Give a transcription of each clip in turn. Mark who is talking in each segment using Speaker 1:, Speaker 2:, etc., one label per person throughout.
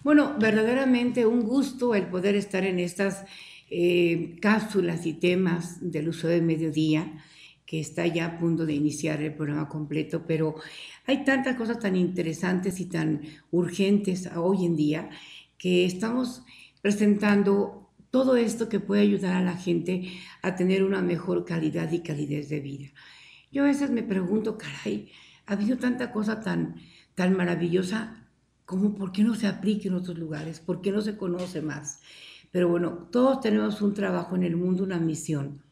Speaker 1: Bueno, verdaderamente un gusto el poder estar en estas cápsulas y temas del uso del mediodía, que está ya a punto de iniciar el programa completo, pero hay tantas cosas tan interesantes y tan urgentes hoy en día que estamos presentando todo esto que puede ayudar a la gente a tener una mejor calidad y calidez de vida. Yo a veces me pregunto, caray, ha habido tanta cosa tan maravillosa como por qué no se aplica en otros lugares, por qué no se conoce más. Pero bueno, todos tenemos un trabajo en el mundo, una misión.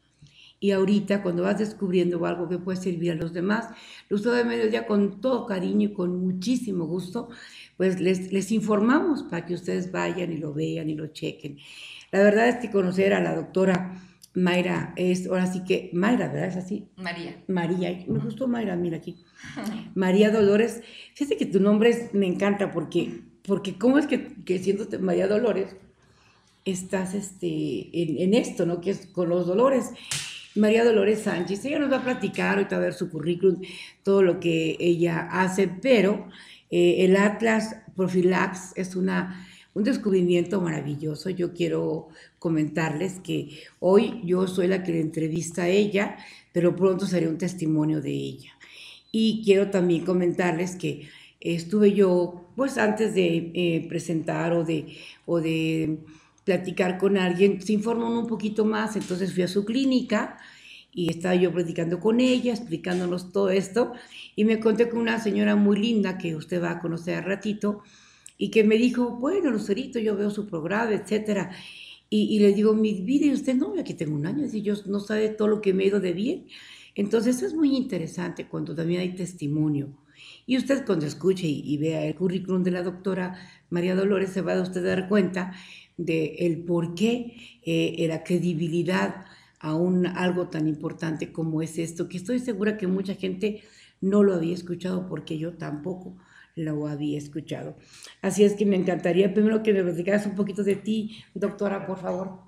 Speaker 1: Y ahorita, cuando vas descubriendo algo que puede servir a los demás, lo uso de mediodía con todo cariño y con muchísimo gusto, pues les informamos para que ustedes vayan y lo vean y lo chequen. La verdad es que conocer a la doctora Mayra es, ahora sí que, Mayra, ¿verdad? Es así.
Speaker 2: María.
Speaker 1: María, me gustó Mayra, mira aquí. María Dolores, fíjate que tu nombre me encanta porque cómo es que siendo María Dolores estás en esto, ¿no? Que es con los dolores. María Dolores Sánchez, ella nos va a platicar, ahorita a ver su currículum, todo lo que ella hace, pero el Atlas Profilax es un descubrimiento maravilloso. Yo quiero comentarles que hoy yo soy la que le entrevista a ella, pero pronto seré un testimonio de ella. Y quiero también comentarles que estuve yo, pues antes de presentar o de platicar con alguien, se informan un poquito más, entonces fui a su clínica y estaba yo platicando con ella, explicándonos todo esto, y me conté con una señora muy linda que usted va a conocer al ratito, y que me dijo, bueno, Lucerito, yo veo su programa, etcétera, y le digo, mi vida, y usted no, aquí tengo un año, y yo no sabe todo lo que me he ido de bien. Entonces es muy interesante cuando también hay testimonio. Y usted cuando escuche y vea el currículum de la doctora María Dolores se va a usted dar cuenta de el por qué la credibilidad a algo tan importante como es esto, que estoy segura que mucha gente no lo había escuchado porque yo tampoco lo había escuchado. Así es que me encantaría primero que me platicaras un poquito de ti, doctora, por favor.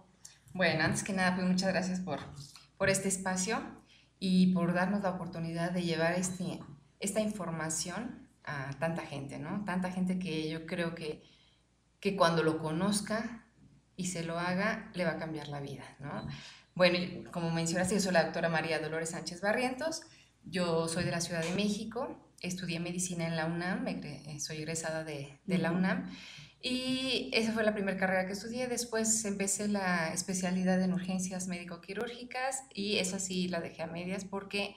Speaker 2: Bueno, antes que nada, pues muchas gracias por este espacio y por darnos la oportunidad de llevar esta información a tanta gente, ¿no? Tanta gente que yo creo que cuando lo conozca y se lo haga, le va a cambiar la vida, ¿no? Bueno, como mencionaste, yo soy la doctora María Dolores Sánchez Barrientos, yo soy de la Ciudad de México, estudié medicina en la UNAM, soy egresada de la
Speaker 1: Ujú.
Speaker 2: UNAM y esa fue la primera carrera que estudié. Después empecé la especialidad en urgencias médico-quirúrgicas y esa sí la dejé a medias porque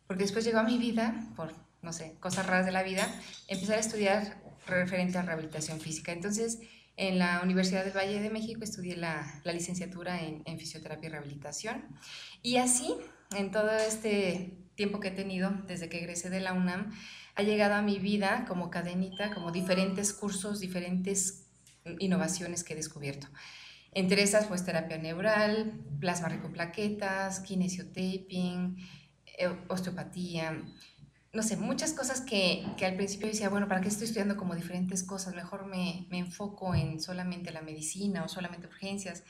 Speaker 2: después llegó a mi vida, por, no sé, cosas raras de la vida, empezar a estudiar referente a rehabilitación física. Entonces, en la Universidad del Valle de México estudié la licenciatura en fisioterapia y rehabilitación. Y así, en todo este tiempo que he tenido desde que egresé de la UNAM, ha llegado a mi vida como cadenita, como diferentes cursos, diferentes innovaciones que he descubierto. Entre esas, pues terapia neural, plasma rico en plaquetas, kinesiotaping, osteopatía, no sé, muchas cosas que al principio decía, bueno, ¿para qué estoy estudiando como diferentes cosas? Mejor me enfoco en solamente la medicina o solamente urgencias.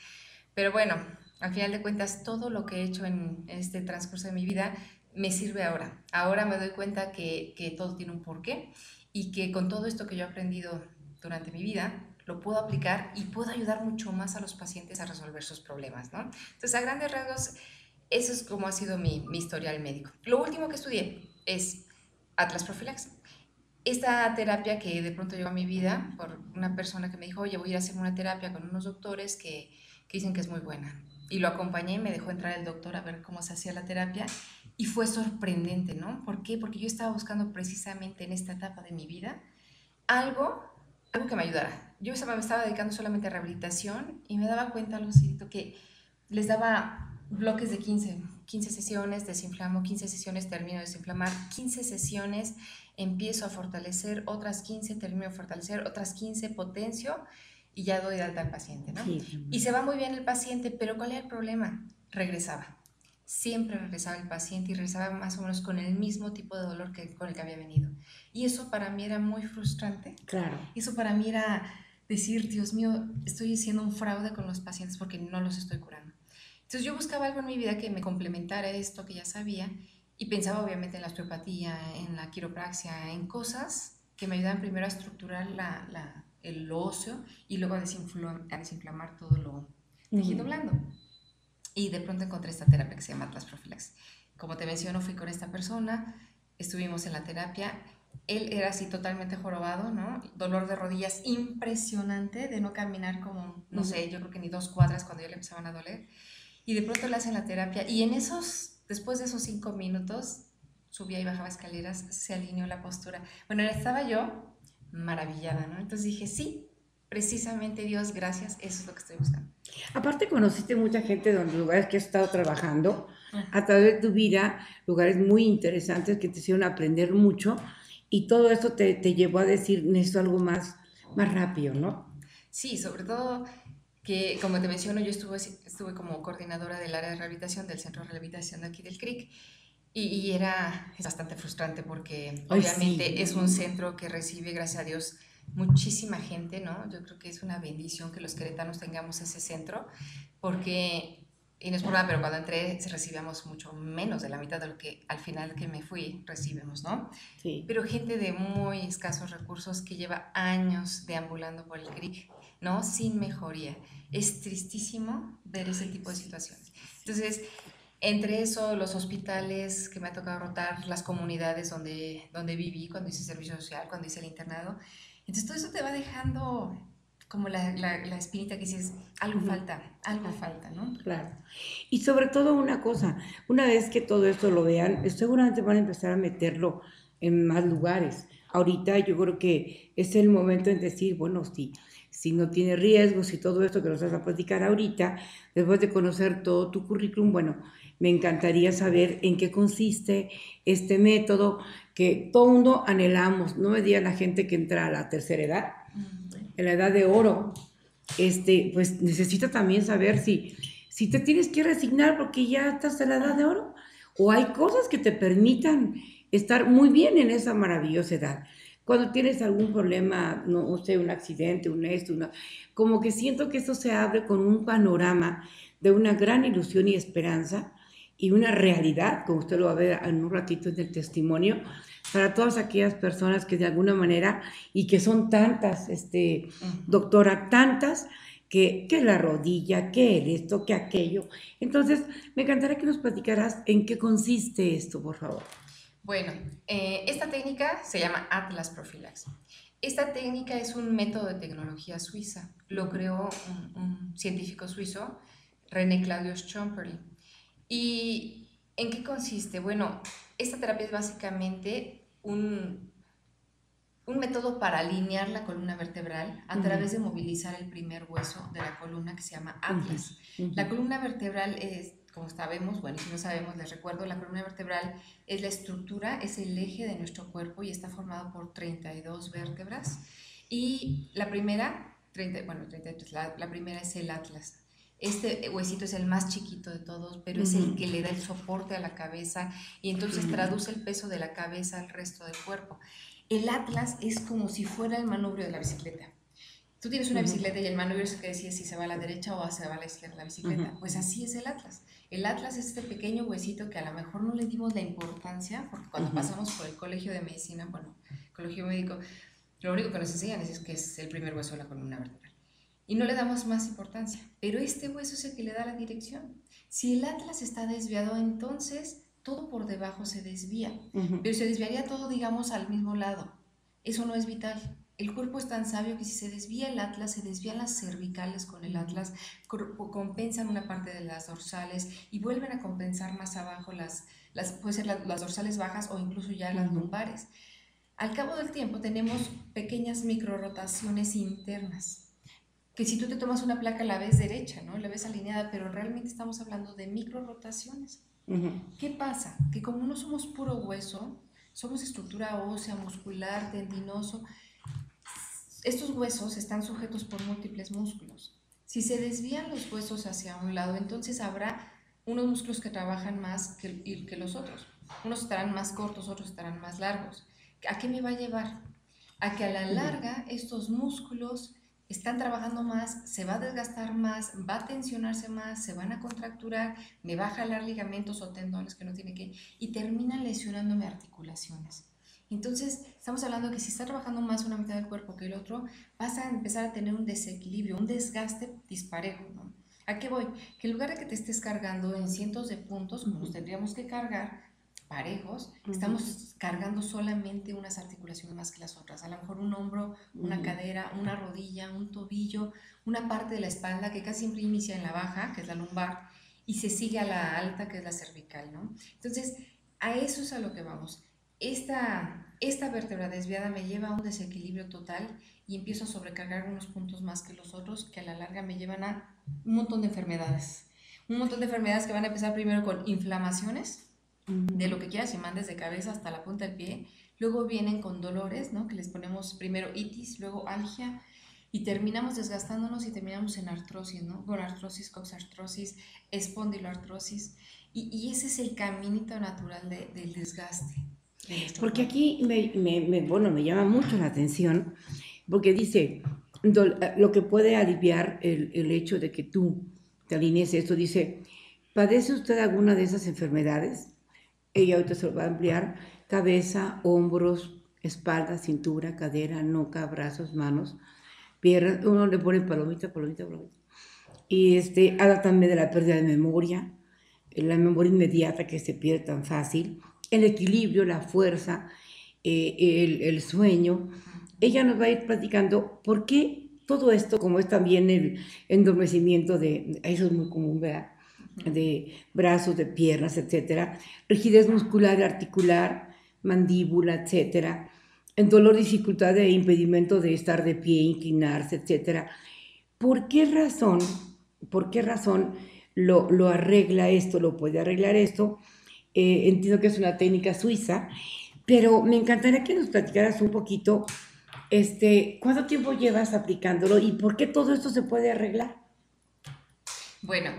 Speaker 2: Pero bueno, al final de cuentas, todo lo que he hecho en este transcurso de mi vida me sirve ahora. Ahora me doy cuenta que todo tiene un porqué y que con todo esto que yo he aprendido durante mi vida, lo puedo aplicar y puedo ayudar mucho más a los pacientes a resolver sus problemas, ¿no? Entonces, a grandes rasgos, eso es como ha sido mi historial médico. Lo último que estudié es Atlas Profilax. Esta terapia que de pronto llegó a mi vida por una persona que me dijo, oye, voy a ir a hacer una terapia con unos doctores que dicen que es muy buena. Y lo acompañé, me dejó entrar el doctor a ver cómo se hacía la terapia y fue sorprendente, ¿no? ¿Por qué? Porque yo estaba buscando precisamente en esta etapa de mi vida algo, algo que me ayudara. Yo me estaba dedicando solamente a rehabilitación y me daba cuenta, Lucito, que les daba bloques de 15 sesiones, desinflamo, 15 sesiones, termino de desinflamar, 15 sesiones, empiezo a fortalecer, otras 15 termino de fortalecer, otras 15 potencio y ya doy de alta al paciente, ¿no?
Speaker 1: Sí,
Speaker 2: Y se va muy bien el paciente, pero ¿cuál era el problema? Regresaba. Siempre regresaba el paciente y regresaba más o menos con el mismo tipo de dolor con el que había venido. Y eso para mí era muy frustrante.
Speaker 1: claro.
Speaker 2: Eso para mí era decir, Dios mío, estoy haciendo un fraude con los pacientes porque no los estoy curando. Entonces yo buscaba algo en mi vida que me complementara esto que ya sabía y pensaba obviamente en la osteopatía, en la quiropraxia, en cosas que me ayudan primero a estructurar el óseo y luego a desinflamar todo lo tejido blando. Y de pronto encontré esta terapia que se llama Atlas Prophylax. Como te menciono, fui con esta persona, estuvimos en la terapia. Él era así totalmente jorobado, ¿no? Dolor de rodillas impresionante, de no caminar como, no sé, yo creo que ni 2 cuadras cuando ya le empezaban a doler. Y de pronto le hacen la terapia y después de esos 5 minutos, subía y bajaba escaleras, se alineó la postura. Bueno, estaba yo maravillada, ¿no? Entonces dije, sí, precisamente Dios, gracias, eso es lo que estoy buscando.
Speaker 1: Aparte conociste mucha gente de los lugares que has estado trabajando, a través de tu vida, lugares muy interesantes que te hicieron aprender mucho y todo esto te llevó a decir, necesito algo más rápido, ¿no?
Speaker 2: Sí, sobre todo que, como te menciono, yo estuve como coordinadora del área de rehabilitación del centro de rehabilitación de aquí del CRIC es bastante frustrante porque
Speaker 1: Ay,
Speaker 2: obviamente
Speaker 1: sí.
Speaker 2: es un centro que recibe, gracias a Dios, muchísima gente, ¿no? Yo creo que es una bendición que los queretanos tengamos ese centro porque, y no es por nada, pero cuando entré recibíamos mucho menos de la mitad de lo que al final que me fui recibimos, ¿no?
Speaker 1: Sí.
Speaker 2: Pero gente de muy escasos recursos que lleva años deambulando por el CRIC, ¿no? Sin mejoría. Es tristísimo ver ese tipo de situaciones. Entonces, entre eso, los hospitales que me ha tocado rotar, las comunidades donde viví, cuando hice servicio social, cuando hice el internado. Entonces, todo eso te va dejando como la espinita que dices, algo falta, ¿no?
Speaker 1: Claro. Y sobre todo una cosa, una vez que todo esto lo vean, seguramente van a empezar a meterlo en más lugares. Ahorita yo creo que es el momento en decir, bueno, si no tiene riesgos y todo esto que nos vas a platicar ahorita, después de conocer todo tu currículum, bueno, me encantaría saber en qué consiste este método que todo mundo anhelamos. No me diga la gente que entra a la tercera edad, en la edad de oro, pues necesita también saber si te tienes que resignar porque ya estás en la edad de oro o hay cosas que te permitan estar muy bien en esa maravillosa edad. Cuando tienes algún problema, no sé, un accidente, como que siento que esto se abre con un panorama de una gran ilusión y esperanza y una realidad, como usted lo va a ver en un ratito en el testimonio, para todas aquellas personas que de alguna manera, y que son tantas, doctora, tantas, que la rodilla, que esto, que aquello. Entonces, me encantaría que nos platicaras en qué consiste esto, por favor.
Speaker 2: Bueno, esta técnica se llama Atlas Prophylax. Esta técnica es un método de tecnología suiza. Lo creó un científico suizo, René Claudius Schomperli. ¿Y en qué consiste? Bueno, esta terapia es básicamente un método para alinear la columna vertebral a través de movilizar el primer hueso de la columna que se llama atlas. La columna vertebral es, como sabemos, bueno, y si no sabemos, les recuerdo, la columna vertebral es la estructura, es el eje de nuestro cuerpo y está formado por 32 vértebras. Y la primera, 33, la primera es el atlas. Este huesito es el más chiquito de todos, pero es el que le da el soporte a la cabeza y entonces traduce el peso de la cabeza al resto del cuerpo. El atlas es como si fuera el manubrio de la bicicleta. Tú tienes una bicicleta y el manubrio es el que decide si se va a la derecha o se va a la izquierda la bicicleta. Pues así es el atlas. El atlas es este pequeño huesito que a lo mejor no le dimos la importancia, porque cuando pasamos por el colegio de medicina, bueno, colegio médico, lo único que nos enseñan es que es el primer hueso de la columna vertebral. Y no le damos más importancia. Pero este hueso es el que le da la dirección. Si el atlas está desviado, entonces todo por debajo se desvía, pero se desviaría todo, digamos, al mismo lado. Eso no es vital. El cuerpo es tan sabio que si se desvía el atlas, se desvían las cervicales con el atlas, compensan una parte de las dorsales y vuelven a compensar más abajo puede ser las dorsales bajas o incluso ya las lumbares. Al cabo del tiempo tenemos pequeñas microrotaciones internas, que si tú te tomas una placa la ves derecha, ¿no? La ves alineada, pero realmente estamos hablando de microrotaciones. ¿Qué pasa? Que como no somos puro hueso, somos estructura ósea, muscular, tendinoso, estos huesos están sujetos por múltiples músculos. Si se desvían los huesos hacia un lado, entonces habrá unos músculos que trabajan más que los otros. Unos estarán más cortos, otros estarán más largos. ¿A qué me va a llevar? A que a la larga estos músculos están trabajando más, se va a desgastar más, va a tensionarse más, se van a contracturar, me va a jalar ligamentos o tendones que no tiene que, y terminan lesionándome articulaciones. Entonces, estamos hablando de que si está trabajando más una mitad del cuerpo que el otro, vas a empezar a tener un desequilibrio, un desgaste disparejo, ¿no? ¿A qué voy? Que en lugar de que te estés cargando en cientos de puntos, como nos tendríamos que cargar, parejos, estamos cargando solamente unas articulaciones más que las otras. A lo mejor un hombro, una cadera, una rodilla, un tobillo, una parte de la espalda que casi siempre inicia en la baja, que es la lumbar, y se sigue a la alta, que es la cervical, ¿no? Entonces, a eso es a lo que vamos. Esta vértebra desviada me lleva a un desequilibrio total y empiezo a sobrecargar unos puntos más que los otros, que a la larga me llevan a un montón de enfermedades. Un montón de enfermedades que van a empezar primero con inflamaciones, de lo que quieras, y mandes de cabeza hasta la punta del pie. Luego vienen con dolores, ¿no? Que les ponemos primero itis, luego algia, y terminamos desgastándonos y terminamos en artrosis, ¿no? Con artrosis, coxartrosis, espondiloartrosis, y ese es el caminito natural del desgaste.
Speaker 1: Porque aquí bueno, me llama mucho la atención, porque dice, lo que puede aliviar el hecho de que tú te alinees esto, dice, ¿padece usted alguna de esas enfermedades? Ella ahorita se lo va a ampliar: cabeza, hombros, espalda, cintura, cadera, nuca, brazos, manos, piernas. Uno le pone palomita, palomita, palomita. Y habla también de la pérdida de memoria, la memoria inmediata que se pierde tan fácil, el equilibrio, la fuerza, el sueño. Ella nos va a ir platicando por qué todo esto, como es también el endormecimiento eso es muy común, ¿verdad? De brazos, de piernas, etcétera, rigidez muscular, articular, mandíbula, etcétera, el dolor, dificultad de impedimento de estar de pie, inclinarse, etcétera. ¿Por qué razón lo arregla esto, lo puede arreglar esto? Entiendo que es una técnica suiza, pero me encantaría que nos platicaras un poquito, ¿cuánto tiempo llevas aplicándolo y por qué todo esto se puede arreglar?
Speaker 2: Bueno,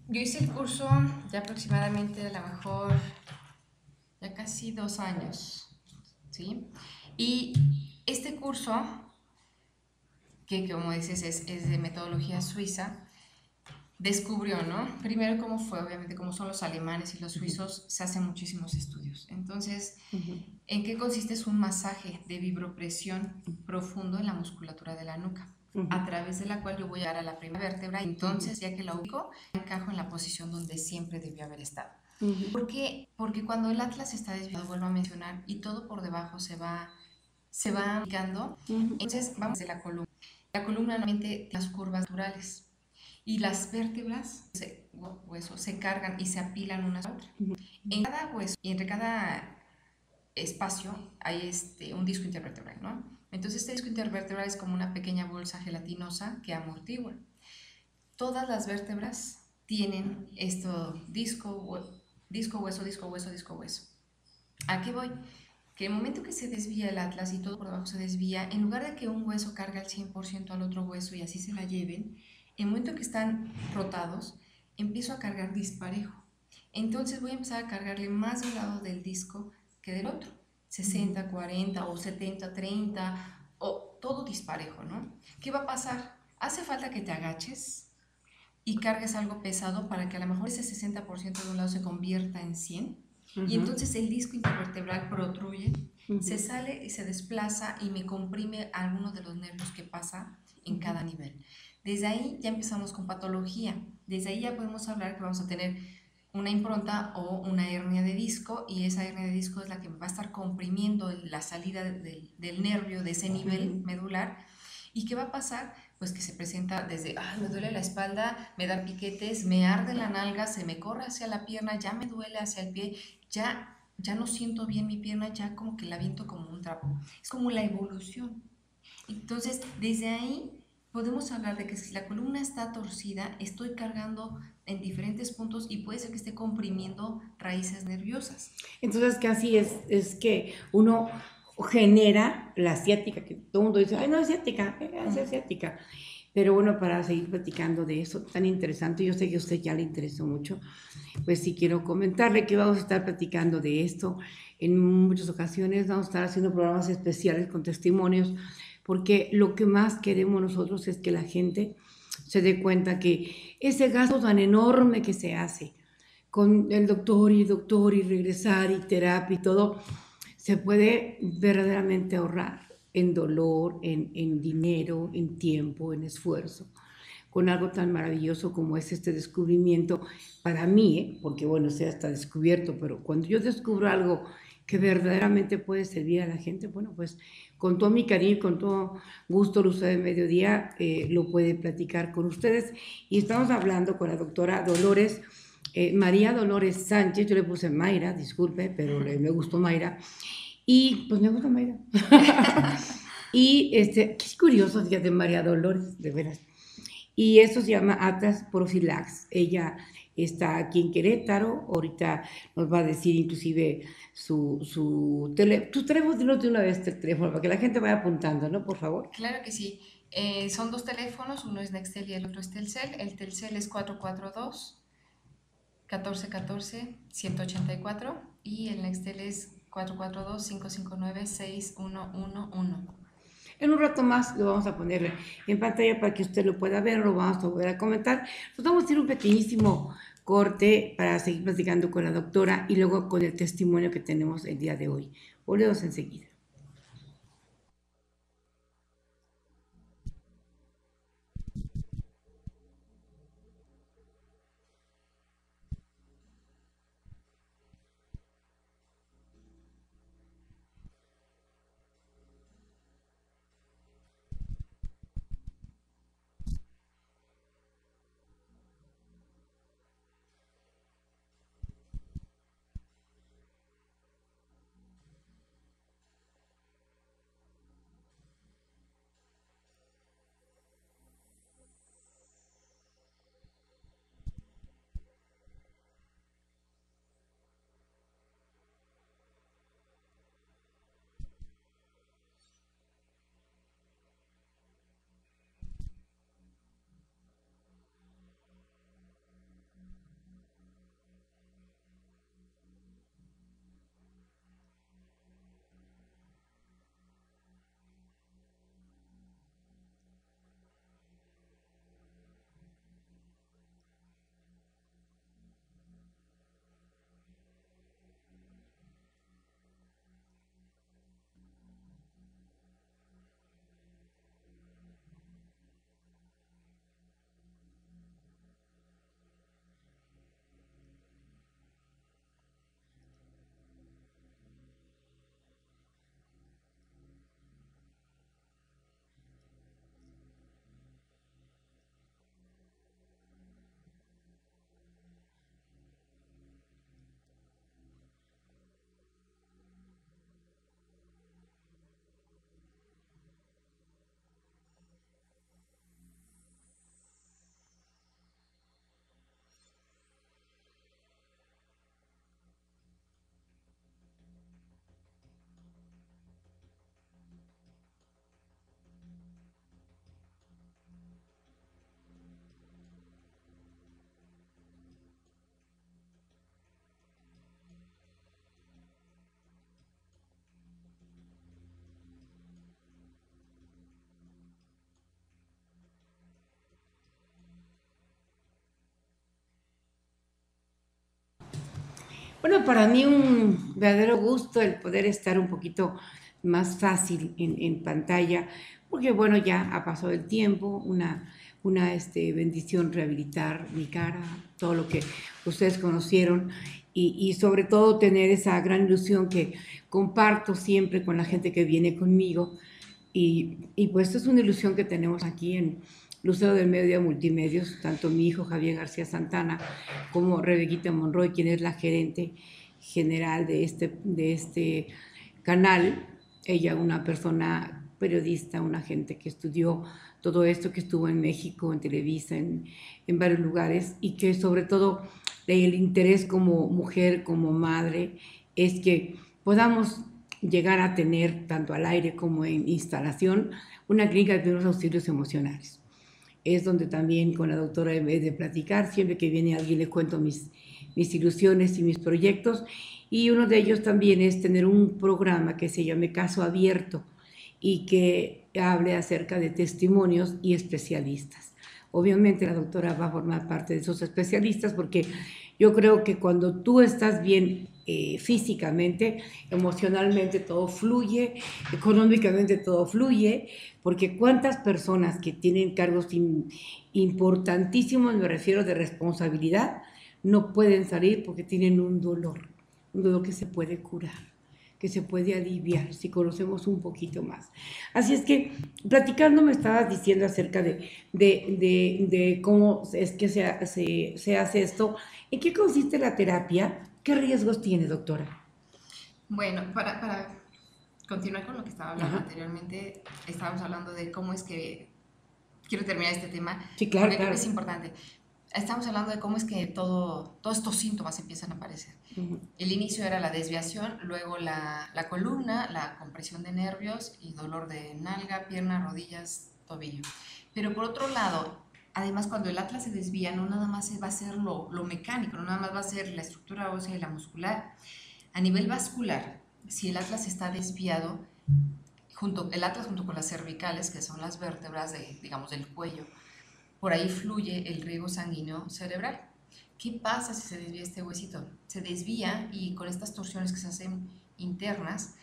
Speaker 2: yo hice el curso ya aproximadamente, a lo mejor, ya casi 2 años, ¿sí? Y este curso, que como dices es de metodología suiza, descubrió, ¿no? Primero cómo fue, obviamente, como son los alemanes y los suizos, se hacen muchísimos estudios. Entonces, ¿en qué consiste? Es un masaje de vibropresión profundo en la musculatura de la nuca, a través de la cual yo voy a llegar a la primera vértebra. Entonces, ya que la ubico, encajo en la posición donde siempre debió haber estado. ¿Por qué? Porque cuando el atlas está desviado, vuelvo a mencionar, y todo por debajo se va ubicando, entonces vamos de la columna. La columna normalmente tiene las curvas naturales, y las vértebras, huesos, se cargan y se apilan unas a otras. En cada hueso y entre cada espacio hay un disco intervertebral, ¿no? Entonces este disco intervertebral es como una pequeña bolsa gelatinosa que amortigua. Todas las vértebras tienen disco, hueso, disco, hueso, disco, hueso. ¿A qué voy? Que el momento que se desvía el atlas y todo por debajo se desvía, en lugar de que un hueso cargue al 100% al otro hueso y así se la lleven, en el momento que están rotados, empiezo a cargar disparejo. Entonces voy a empezar a cargarle más de un lado del disco que del otro. 60, 40 o 70, 30, o todo disparejo, ¿no? ¿Qué va a pasar? Hace falta que te agaches y cargues algo pesado para que a lo mejor ese 60% de un lado se convierta en 100. Y entonces el disco intervertebral protruye, se sale y se desplaza y me comprime algunos de los nervios que pasa en cada nivel. Desde ahí ya empezamos con patología. Desde ahí ya podemos hablar que vamos a tener una impronta o una hernia de disco, y esa hernia de disco es la que va a estar comprimiendo la salida del nervio de ese nivel medular. ¿Y qué va a pasar? Pues que se presenta desde, me duele la espalda, me dan piquetes, me arde la nalga, se me corre hacia la pierna, ya me duele hacia el pie, ya no siento bien mi pierna, ya como que la viento como un trapo. Es como la evolución. Entonces, desde ahí podemos hablar de que si la columna está torcida, estoy cargando en diferentes puntos y puede ser que esté comprimiendo raíces nerviosas.
Speaker 1: Entonces, casi es que uno genera la asiática, que todo el mundo dice, ay, no, asiática, es asiática. Pero bueno, para seguir platicando de eso tan interesante, yo sé que a usted ya le interesó mucho, pues sí quiero comentarle que vamos a estar platicando de esto en muchas ocasiones, vamos a estar haciendo programas especiales con testimonios, porque lo que más queremos nosotros es que la gente se dé cuenta que ese gasto tan enorme que se hace con el doctor y regresar y terapia y todo, se puede verdaderamente ahorrar en dolor, en dinero, en tiempo, en esfuerzo, con algo tan maravilloso como es este descubrimiento para mí, porque bueno, sea está descubierto, pero cuando yo descubro algo que verdaderamente puede servir a la gente, bueno, pues con todo mi cariño, con todo gusto, Luz de Mediodía lo puede platicar con ustedes. Y estamos hablando con la doctora Dolores, María Dolores Sánchez, yo le puse Mayra, disculpe, pero me gustó Mayra, y pues me gusta Mayra. Y qué curioso, fíjate, María Dolores, de veras. Y eso se llama Atlas Profilax. Ella está aquí en Querétaro, ahorita nos va a decir inclusive su teléfono. Tu teléfono, dilo de una vez el teléfono, para que la gente vaya apuntando, ¿no? Por favor.
Speaker 2: Claro que sí. Son dos teléfonos, uno es Nextel y el otro es Telcel. El Telcel es 442-1414-184 y el Nextel es 442-559-6111.
Speaker 1: En un rato más lo vamos a poner en pantalla para que usted lo pueda ver, lo vamos a volver a comentar. Nos vamos a hacer un pequeñísimo corte para seguir platicando con la doctora y luego con el testimonio que tenemos el día de hoy. Volvemos enseguida. Bueno, para mí un verdadero gusto el poder estar un poquito más fácil en pantalla, porque bueno, ya ha pasado el tiempo, una bendición rehabilitar mi cara, todo lo que ustedes conocieron y sobre todo tener esa gran ilusión que comparto siempre con la gente que viene conmigo y pues es una ilusión que tenemos aquí en Lucero del Medio Multimedios, tanto mi hijo Javier García Santana como Rebequita Monroy, quien es la gerente general de este canal. Ella, una persona periodista, una gente que estudió todo esto, que estuvo en México, en Televisa, en varios lugares, y que sobre todo el interés como mujer, como madre, es que podamos llegar a tener, tanto al aire como en instalación, una clínica de primeros auxilios emocionales. Es donde también con la doctora, en vez de platicar, siempre que viene alguien le cuento mis ilusiones y mis proyectos, y uno de ellos también es tener un programa que se llame Caso Abierto y que hable acerca de testimonios y especialistas. Obviamente la doctora va a formar parte de esos especialistas porque yo creo que cuando tú estás bien físicamente, emocionalmente todo fluye, económicamente todo fluye, porque cuántas personas que tienen cargos importantísimos, me refiero de responsabilidad, no pueden salir porque tienen un dolor que se puede curar, que se puede aliviar si conocemos un poquito más. Así es que, platicando, me estabas diciendo acerca de cómo es que se hace esto. ¿En qué consiste la terapia? ¿Qué riesgos tiene, doctora?
Speaker 2: Bueno, para continuar con lo que estaba hablando
Speaker 1: Ajá.
Speaker 2: anteriormente, estábamos hablando de cómo es que quiero terminar este tema,
Speaker 1: Sí, claro,
Speaker 2: porque creo que
Speaker 1: claro.
Speaker 2: es importante. Estamos hablando de cómo es que todos estos síntomas empiezan a aparecer.
Speaker 1: Ujú.
Speaker 2: El inicio era la desviación, luego la columna, la compresión de nervios y dolor de nalga, pierna, rodillas, tobillo. Pero por otro lado, además cuando el atlas se desvía, no nada más va a ser lo mecánico, no nada más va a ser la estructura ósea y la muscular. A nivel vascular, si el atlas está desviado, el atlas junto con las cervicales, que son las vértebras digamos, del cuello, por ahí fluye el riego sanguíneo cerebral. ¿Qué pasa si se desvía este huesito? Se desvía y con estas torsiones que se hacen internas,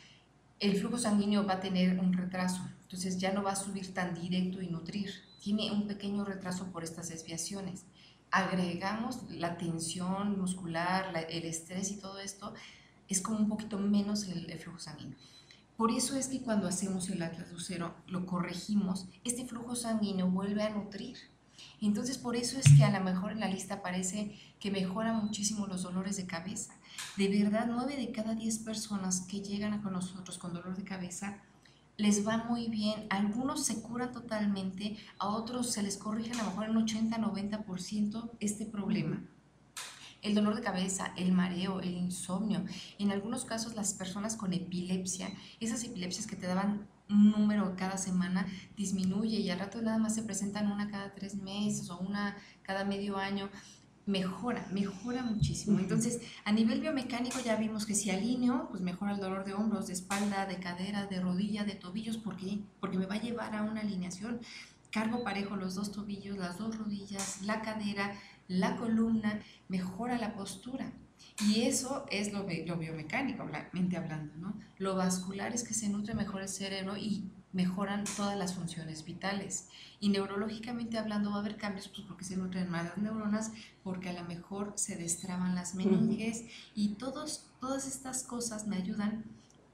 Speaker 2: el flujo sanguíneo va a tener un retraso. Entonces ya no va a subir tan directo y nutrir. Tiene un pequeño retraso por estas desviaciones. Agregamos la tensión muscular, el estrés y todo esto, es como un poquito menos el flujo sanguíneo. Por eso es que cuando hacemos el atlas lucero, lo corregimos, este flujo sanguíneo vuelve a nutrir. Entonces, por eso es que a lo mejor en la lista aparece que mejora muchísimo los dolores de cabeza. De verdad, 9 de cada 10 personas que llegan con nosotros con dolor de cabeza les va muy bien. Algunos se curan totalmente, a otros se les corrige a lo mejor en 80-90% este problema. El dolor de cabeza, el mareo, el insomnio. En algunos casos las personas con epilepsia, esas epilepsias que te daban un número cada semana, disminuye y al rato nada más se presentan una cada 3 meses o una cada medio año. Mejora muchísimo. Entonces, a nivel biomecánico ya vimos que si alineo, pues mejora el dolor de hombros, de espalda, de cadera, de rodilla, de tobillos. ¿Por qué? Porque me va a llevar a una alineación. Cargo parejo los dos tobillos, las dos rodillas, la cadera, la columna, mejora la postura. Y eso es lo biomecánico, mente hablando, ¿no? Lo vascular es que se nutre mejor el cerebro y mejoran todas las funciones vitales. Y neurológicamente hablando va a haber cambios, pues porque se nutren más las neuronas, porque a lo mejor se destraban las meninges y todas estas cosas me ayudan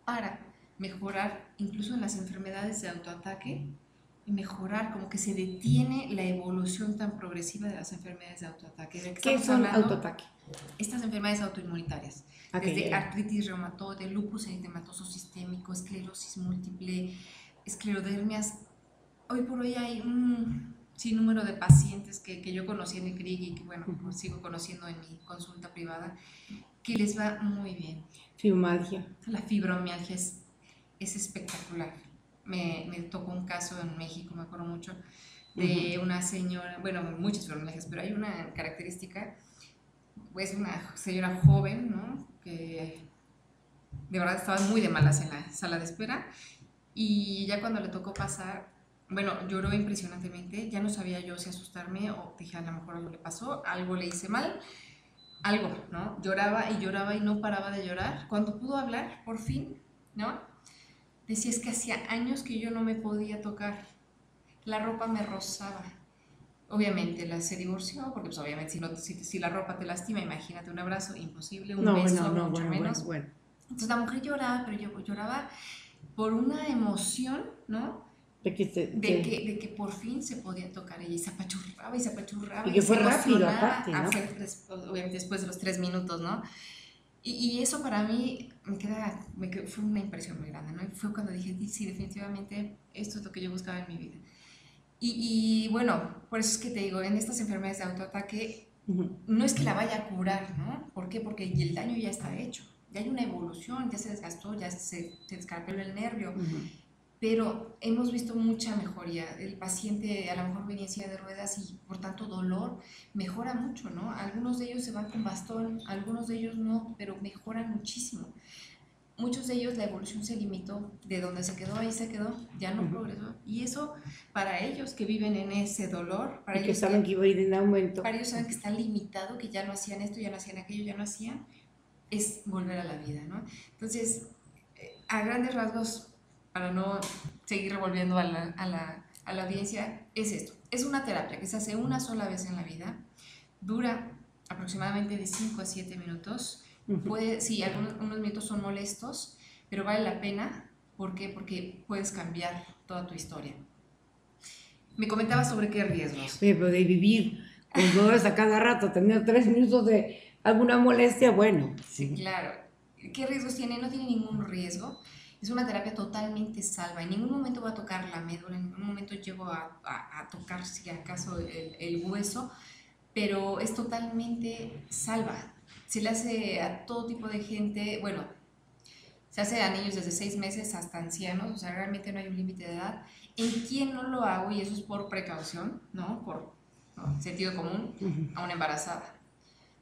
Speaker 2: para mejorar incluso en las enfermedades de autoataque, mejorar, como que se detiene la evolución tan progresiva de las enfermedades de autoataque. ¿De
Speaker 1: ¿Qué son autoataque?
Speaker 2: Estas enfermedades autoinmunitarias,
Speaker 1: Okay,
Speaker 2: desde artritis reumatoide, lupus eritematoso sistémico, esclerosis múltiple, esclerodermias. Hoy por hoy hay un sinnúmero de pacientes que yo conocí en el CRIG y que, bueno, pues sigo conociendo en mi consulta privada, que les va muy bien.
Speaker 1: Fibromialgia.
Speaker 2: La fibromialgia es espectacular. Me tocó un caso en México, me acuerdo mucho, de una señora, bueno, muchas fibromialgias, pero hay una característica, pues una señora joven, ¿no? Que de verdad estaba muy de malas en la sala de espera y ya cuando le tocó pasar, bueno, lloró impresionantemente, ya no sabía yo si asustarme o dije a lo mejor algo le pasó, algo le hice mal, algo, ¿no? Lloraba y no paraba de llorar. Cuando pudo hablar, por fin, ¿no? Decía, es que hacía años que yo no me podía tocar, la ropa me rozaba. Obviamente se divorció, porque pues obviamente si la ropa te lastima, imagínate un abrazo, imposible, un beso, mucho menos.
Speaker 1: Bueno.
Speaker 2: Entonces la mujer lloraba, pero yo lloraba por una emoción, ¿no? De que por fin se podía tocar ella, y se apachurraba y se apachurraba.
Speaker 1: Y que fue rápido,
Speaker 2: aparte,
Speaker 1: ¿no?
Speaker 2: Obviamente después de los 3 minutos, ¿no? Y eso para mí fue una impresión muy grande, ¿no? Y fue cuando dije, sí, definitivamente esto es lo que yo buscaba en mi vida. Y bueno, por eso es que te digo, en estas enfermedades de autoataque, no es que la vaya a curar, ¿no? ¿Por qué? Porque el daño ya está hecho, ya hay una evolución, ya se desgastó, ya se descarpeló el nervio, pero hemos visto mucha mejoría. El paciente a lo mejor venía en silla de ruedas y por tanto dolor mejora mucho, ¿no? Algunos de ellos se van con bastón, algunos de ellos no, pero mejoran muchísimo. Muchos de ellos la evolución se limitó, de donde se quedó, ahí se quedó, ya no progresó. Y eso para ellos que viven en ese dolor, para
Speaker 1: y
Speaker 2: ellos
Speaker 1: que saben que iba a ir en aumento.
Speaker 2: Para ellos saben que está limitado, que ya no hacían esto, ya no hacían aquello, ya no hacían. es volver a la vida, ¿no? Entonces, a grandes rasgos, para no seguir revolviendo a la audiencia, es esto. Es una terapia que se hace una sola vez en la vida, dura aproximadamente de 5 a 7 minutos. Sí, unos minutos son molestos, pero vale la pena. ¿Por qué? Porque puedes cambiar toda tu historia. Me comentaba sobre qué riesgos.
Speaker 1: Oye, pero de vivir con dolores a cada rato, tener 3 minutos de alguna molestia, bueno.
Speaker 2: Sí, claro. ¿Qué riesgos tiene? No tiene ningún riesgo. Es una terapia totalmente salva. En ningún momento va a tocar la médula, en ningún momento llego a tocar, si acaso, el hueso, pero es totalmente salva. Se le hace a todo tipo de gente, bueno, se hace a niños desde 6 meses hasta ancianos, o sea, realmente no hay un límite de edad. ¿En quién no lo hago? Y eso es por precaución, ¿no? Por sentido común, a una embarazada.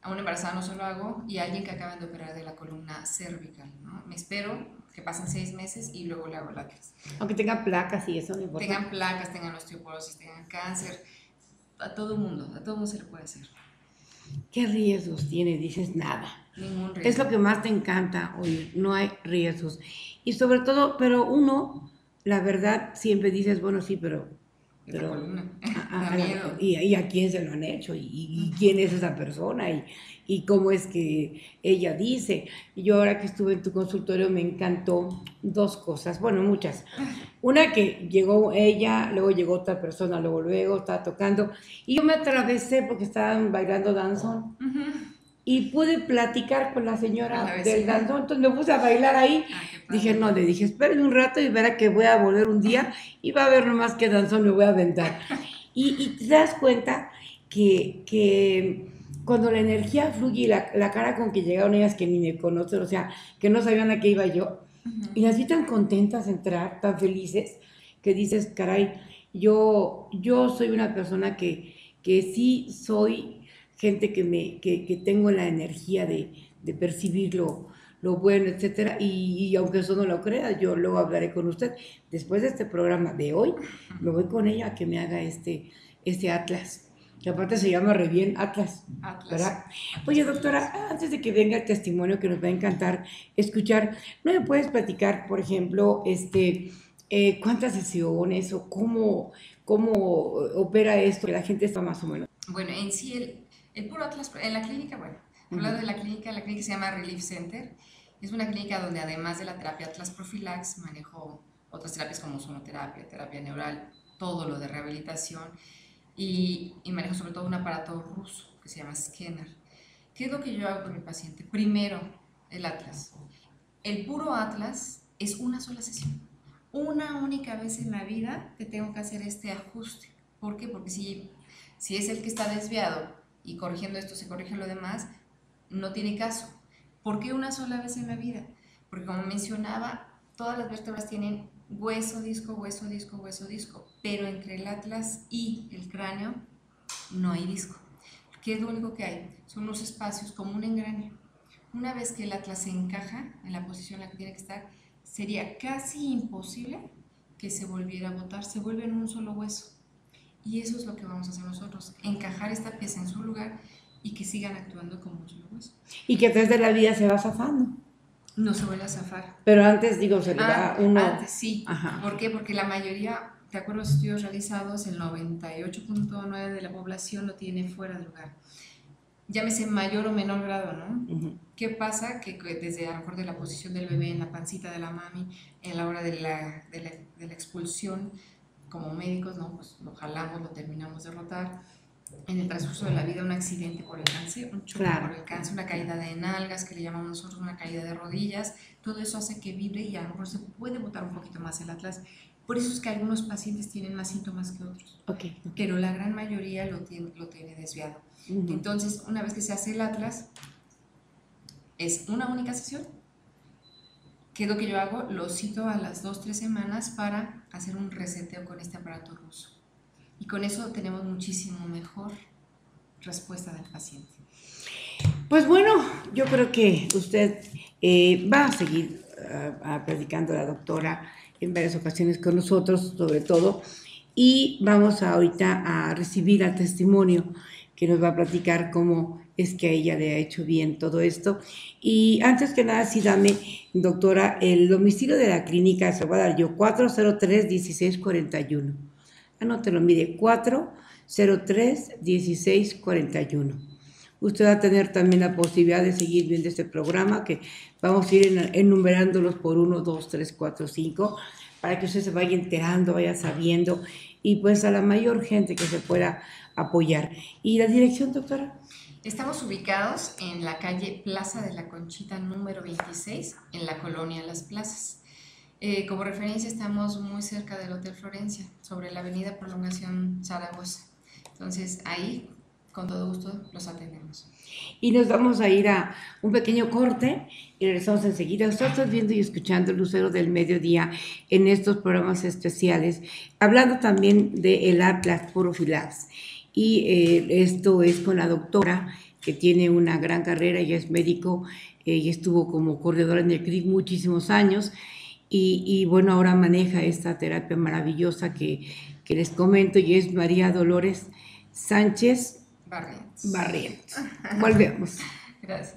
Speaker 2: A una embarazada no se lo hago, y a alguien que acaban de operar de la columna cervical, ¿no? Me espero que pasen 6 meses y luego le hago el atlas.
Speaker 1: Aunque tengan placas y eso no importa.
Speaker 2: Tengan placas, tengan osteoporosis, tengan cáncer, a todo mundo se le puede hacer.
Speaker 1: ¿Qué riesgos tiene? Dices nada.
Speaker 2: Ningún riesgo.
Speaker 1: Es lo que más te encanta oír, no hay riesgos. Y sobre todo, pero uno, la verdad, siempre dices, bueno, sí, pero
Speaker 2: la columna. Da miedo.
Speaker 1: Y a quién se lo han hecho, y quién es esa persona, y cómo es que ella dice. Yo ahora que estuve en tu consultorio me encantó 2 cosas, bueno, muchas. Una, que llegó ella, luego llegó otra persona, luego estaba tocando, y yo me atravesé porque estaban bailando danzón. Y pude platicar con la señora del danzón, entonces me puse a bailar ahí. Dije, no, le dije, esperen un rato y verá que voy a volver un día y va a ver nomás qué danzón me voy a aventar. Y te das cuenta que cuando la energía fluye y la cara con que llegaron ellas que ni me conocen, o sea, que no sabían a qué iba yo, y las vi tan contentas de entrar, tan felices, que dices, caray, yo soy una persona que sí soy gente que tengo la energía de percibir lo bueno, etcétera, y aunque eso no lo crea, yo luego hablaré con usted. Después de este programa de hoy, me voy con ella a que me haga este atlas, que aparte se llama re bien Atlas, ¿verdad? Oye, doctora, antes de que venga el testimonio, que nos va a encantar escuchar, ¿no me puedes platicar, por ejemplo, cuántas sesiones o cómo opera esto, que la gente está más o menos?
Speaker 2: Bueno, en sí el puro Atlas, en la clínica, bueno, hablando de la clínica se llama Relief Center. Es una clínica donde, además de la terapia Atlas Profilax, manejo otras terapias como sonoterapia, terapia neural, todo lo de rehabilitación, y manejo sobre todo un aparato ruso que se llama Scanner. ¿Qué es lo que yo hago con mi paciente? Primero, el Atlas. El puro Atlas es una sola sesión. Una única vez en la vida te tengo que hacer este ajuste. ¿Por qué? Porque si es el que está desviado y corrigiendo esto se corrige lo demás, no tiene caso. ¿Por qué una sola vez en la vida? Porque, como mencionaba, todas las vértebras tienen hueso, disco, hueso, disco, hueso, disco, pero entre el atlas y el cráneo no hay disco. ¿Qué es lo único que hay? Son unos espacios como un engrane. Una vez que el atlas se encaja en la posición en la que tiene que estar, sería casi imposible que se volviera a botar, se vuelve en un solo hueso. Y eso es lo que vamos a hacer nosotros, encajar esta pieza en su lugar y que sigan actuando como un solo hueso.
Speaker 1: Y que a través de la vida se va zafando.
Speaker 2: No se vuelve a zafar.
Speaker 1: Pero antes, digo, se le da uno...
Speaker 2: Antes sí. Ajá. ¿Por qué? Porque la mayoría, de acuerdo a los estudios realizados, el 98.9% de la población lo tiene fuera de lugar. Llámese mayor o menor grado, ¿no? ¿Qué pasa? Que desde a lo mejor de la posición del bebé en la pancita de la mami, en la hora de la expulsión, como médicos, ¿no? Pues lo jalamos, lo terminamos de rotar. En el transcurso de la vida, un accidente por el cáncer, un choque por el cáncer, una caída de nalgas, que le llamamos nosotros una caída de rodillas, todo eso hace que vibre y a lo mejor se puede botar un poquito más el atlas. Por eso es que algunos pacientes tienen más síntomas que otros, pero la gran mayoría lo tiene desviado. Entonces, una vez que se hace el atlas, es una única sesión. ¿Qué es lo que yo hago? Lo cito a las 2-3 semanas para hacer un reseteo con este aparato ruso. Y con eso tenemos muchísimo mejor respuesta del paciente.
Speaker 1: Pues bueno, yo creo que usted va a seguir platicando la doctora en varias ocasiones con nosotros, sobre todo, y vamos ahorita a recibir el testimonio que nos va a platicar cómo es que a ella le ha hecho bien todo esto. Y antes que nada, sí dame, doctora, el domicilio de la clínica, se lo voy a dar yo, 403-1641. Anótelo, mire, 403-1641. Usted va a tener también la posibilidad de seguir viendo este programa, que vamos a ir enumerándolos por 1, 2, 3, 4, 5, para que usted se vaya enterando, vaya sabiendo, y pues a la mayor gente que se pueda apoyar. ¿Y la dirección, doctora?
Speaker 2: Estamos ubicados en la calle Plaza de la Conchita número 26, en la colonia Las Plazas. Como referencia estamos muy cerca del Hotel Florencia, sobre la avenida Prolongación Zaragoza. Entonces ahí, con todo gusto, los atendemos.
Speaker 1: Y nos vamos a ir a un pequeño corte y regresamos enseguida. Usted está viendo y escuchando el Lucero del Mediodía en estos programas especiales, hablando también del Atlas Purofilabs. Y esto es con la doctora, que tiene una gran carrera, ella es médico, ella estuvo como corredora en el CRIC muchísimos años, y bueno, ahora maneja esta terapia maravillosa que les comento, y es María Dolores Sánchez Barrientos. Volvemos.
Speaker 2: Gracias.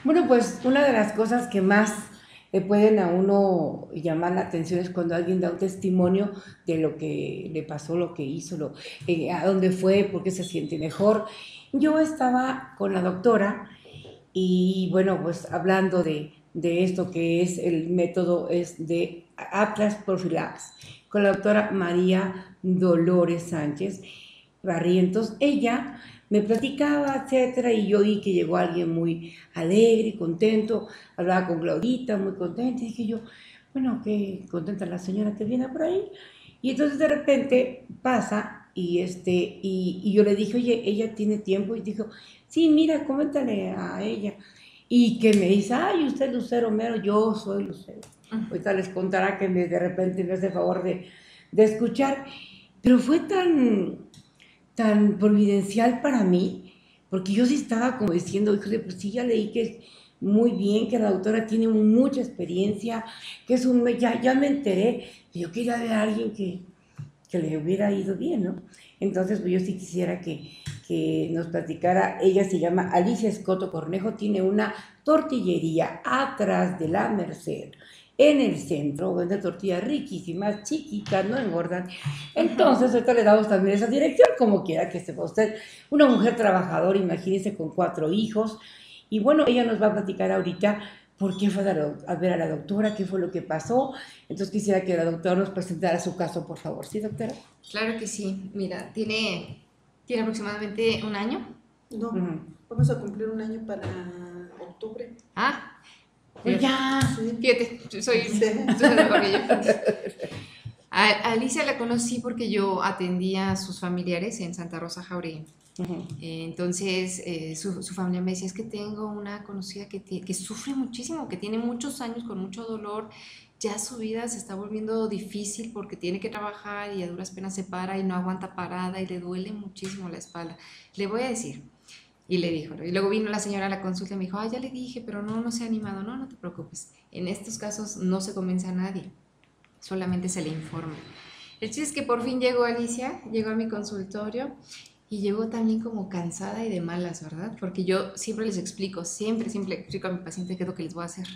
Speaker 1: Bueno, pues una de las cosas que más le pueden a uno llamar la atención es cuando alguien da un testimonio de lo que le pasó, lo que hizo, a dónde fue, por qué se siente mejor. Yo estaba con la doctora y bueno, pues hablando de esto que es el método es de Atlas Prophylax, con la doctora María Dolores Sánchez Barrientos. Ella me platicaba, etcétera, y yo oí que llegó alguien muy alegre y contento, hablaba con Claudita, muy contenta, y dije yo, bueno, qué contenta la señora que viene por ahí. Y entonces de repente pasa y yo le dije, oye, ella tiene tiempo, y dijo, sí, mira, coméntale a ella. Y que me dice, ay, usted es Lucero Mero, yo soy Lucero. Ahorita les contará que de repente me hace favor de escuchar, pero fue tan providencial para mí, porque yo sí estaba como diciendo, híjole, pues sí, ya leí que es muy bien, que la doctora tiene mucha experiencia, que es ya me enteré, que yo quería ver a alguien que le hubiera ido bien, ¿no? Entonces, pues yo sí quisiera que nos platicara. Ella se llama Alicia Escoto Cornejo, tiene una tortillería atrás de la Merced, en el centro, vende tortillas riquísimas, chiquitas, no engordan. Entonces, ahorita le damos también esa dirección, como quiera que sepa usted. Una mujer trabajadora, imagínese, con 4 hijos. Y bueno, ella nos va a platicar ahorita por qué fue a ver a la doctora, qué fue lo que pasó. Entonces quisiera que la doctora nos presentara su caso, por favor. ¿Sí, doctora?
Speaker 3: Claro que sí. Mira, tiene aproximadamente un año.
Speaker 4: No, vamos a cumplir un año para octubre.
Speaker 3: Ah,
Speaker 1: Pues ya.
Speaker 4: Sí.
Speaker 3: fíjate, soy mejor que yo. A Alicia la conocí porque yo atendía a sus familiares en Santa Rosa Jauregui. Entonces su familia me decía, es que tengo una conocida que sufre muchísimo, que tiene muchos años con mucho dolor, ya su vida se está volviendo difícil porque tiene que trabajar y a duras penas se para y no aguanta parada y le duele muchísimo la espalda. Le voy a decir. Y le dijo, ¿no? Y luego vino la señora a la consulta y me dijo, ya le dije, pero no se ha animado. No te preocupes. En estos casos no se convence a nadie, solamente se le informa. El chiste es que por fin llegó Alicia, llegó a mi consultorio y llegó también como cansada y de malas, ¿verdad? Porque yo siempre les explico, siempre explico a mi paciente qué es lo que les voy a hacer.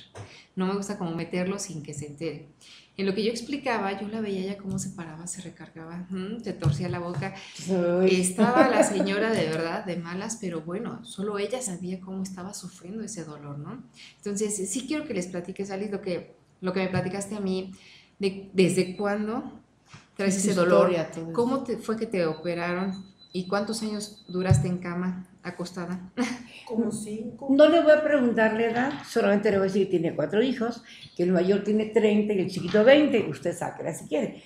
Speaker 3: No me gusta como meterlo sin que se entere. En lo que yo explicaba, yo la veía ya cómo se paraba, se recargaba, se torcía la boca. Estaba la señora de verdad de malas, pero bueno, solo ella sabía cómo estaba sufriendo ese dolor, ¿no? Entonces, sí quiero que les platiques, Alice, lo que me platicaste a mí, desde cuándo traes ese dolor, cómo fue que te operaron y cuántos años duraste en cama, acostada.
Speaker 4: Como 5.
Speaker 1: No le voy a preguntar la edad, solamente le voy a decir que tiene 4 hijos, que el mayor tiene 30 y el chiquito 20, usted sáquela si quiere.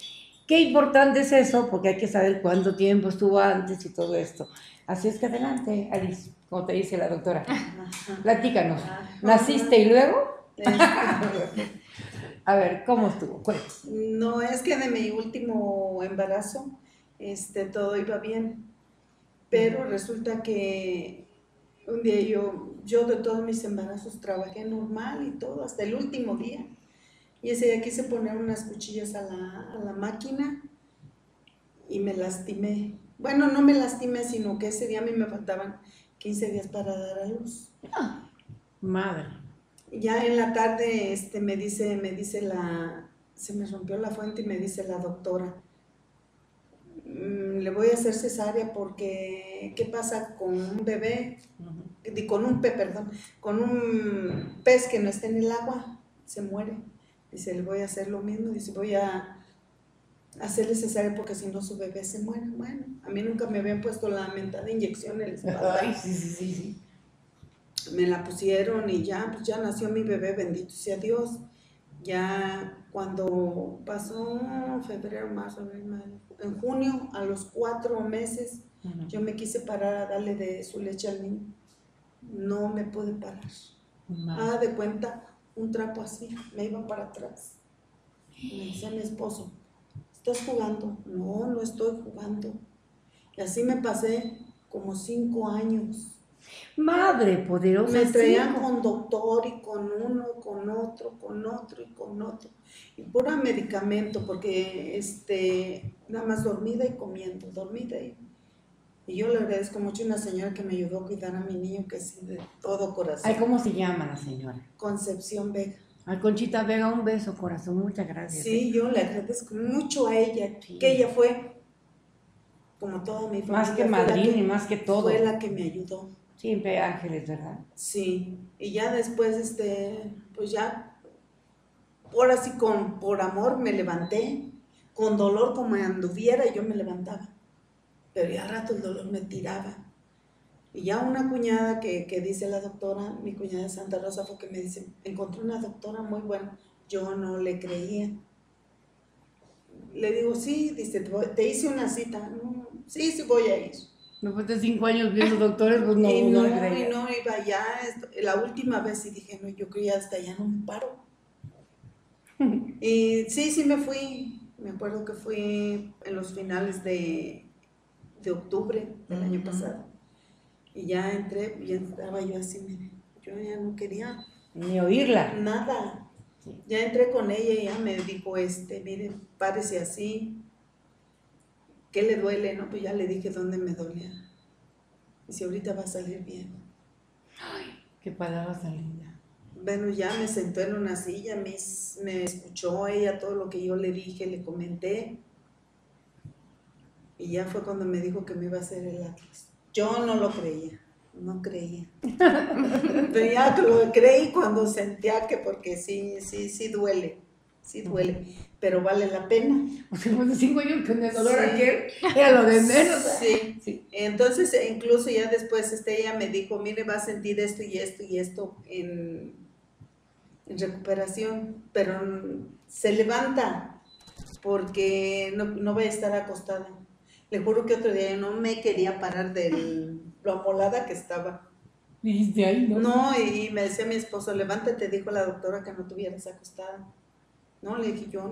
Speaker 1: Qué importante es eso, porque hay que saber cuánto tiempo estuvo antes y todo esto. Así es que adelante, Alice, como te dice la doctora. Platícanos. ¿Naciste y luego? A ver, ¿cómo estuvo? Cuéntanos.
Speaker 4: No, es que de mi último embarazo, todo iba bien, pero resulta que un día yo de todos mis embarazos trabajé normal y todo, hasta el último día, y ese día quise poner unas cuchillas a la máquina y me lastimé. Bueno, no me lastimé, sino que ese día a mí me faltaban 15 días para dar a luz.
Speaker 1: Madre.
Speaker 4: Ya en la tarde me dice se me rompió la fuente y me dice la doctora, le voy a hacer cesárea porque ¿qué pasa con un bebé? Con un pez que no está en el agua, se muere. Dice, le voy a hacer lo mismo, dice, voy a hacerle cesárea porque si no su bebé se muere. Bueno, a mí nunca me habían puesto la mentada inyección en la espalda.
Speaker 1: Ay, sí.
Speaker 4: Me la pusieron y pues ya nació mi bebé, bendito sea Dios. Ya cuando pasó febrero, marzo, abril, mayo, en junio, a los 4 meses, yo me quise parar a darle de su leche al niño. No me pude parar. De cuenta, un trapo así, me iba para atrás. Me decía mi esposo, ¿estás jugando? No estoy jugando. Y así me pasé como 5 años.
Speaker 1: Madre poderosa.
Speaker 4: Me traían con doctor y con uno, con otro y con otro. Y pura medicamento, porque nada más dormida y comiendo, y yo le agradezco mucho a una señora que me ayudó a cuidar a mi niño, que sí, de todo corazón.
Speaker 1: Ay, ¿cómo se llama la señora?
Speaker 4: Concepción Vega.
Speaker 1: A Conchita Vega, un beso, corazón, muchas gracias.
Speaker 4: Sí, yo le agradezco mucho a ella,
Speaker 1: Sí.
Speaker 4: que ella fue, como toda mi familia.
Speaker 1: Más que madrina y más que todo.
Speaker 4: Fue la que me ayudó.
Speaker 1: Siempre ángeles, ¿verdad?
Speaker 4: Sí, y ya después, pues ya, ahora sí, por amor me levanté, con dolor como anduviera, yo me levantaba, pero ya al rato el dolor me tiraba. Y ya una cuñada que dice la doctora, mi cuñada de Santa Rosa, fue que me dice, encontré una doctora muy buena. Yo no le creía. Le digo, sí, dice, te hice una cita. No, sí voy a ir.
Speaker 1: Después de 5 años viendo doctores, pues no,
Speaker 4: y
Speaker 1: no
Speaker 4: no,
Speaker 1: le creía.
Speaker 4: y no iba ya. La última vez sí dije, no, yo creo que hasta ya no me paro. Y sí me fui. Me acuerdo que fui en los finales de octubre del año pasado. Y ya entré, ya estaba yo así, mire, yo ya no quería
Speaker 1: Ni oírla.
Speaker 4: nada.
Speaker 1: Sí.
Speaker 4: Ya entré con ella y ella me dijo, mire, párese así. ¿Qué le duele? No, pues ya le dije dónde me dolía. Y si ahorita va a salir bien.
Speaker 1: Ay, qué palabra tan linda.
Speaker 4: Bueno, ya me sentó en una silla, me escuchó ella todo lo que yo le dije, le comenté. Y ya fue cuando me dijo que me iba a hacer el Atlas. Yo no lo creía, no creía. Pero ya lo creí cuando sentía que, porque sí duele, pero vale la pena.
Speaker 1: O sea, después de 5 años con el dolor
Speaker 4: Sí.
Speaker 1: aquel, era lo de menos.
Speaker 4: Sí.
Speaker 1: Sí.
Speaker 4: Entonces, incluso ya después ella me dijo, mire, va a sentir esto y esto y esto en recuperación, pero se levanta porque no voy a estar acostada. Le juro que otro día yo no me quería parar de lo amolada que estaba.
Speaker 1: Dijiste ahí, ¿no?
Speaker 4: No, y me decía mi esposo, levántate, dijo la doctora que no tuvieras acostada. No, le dije yo,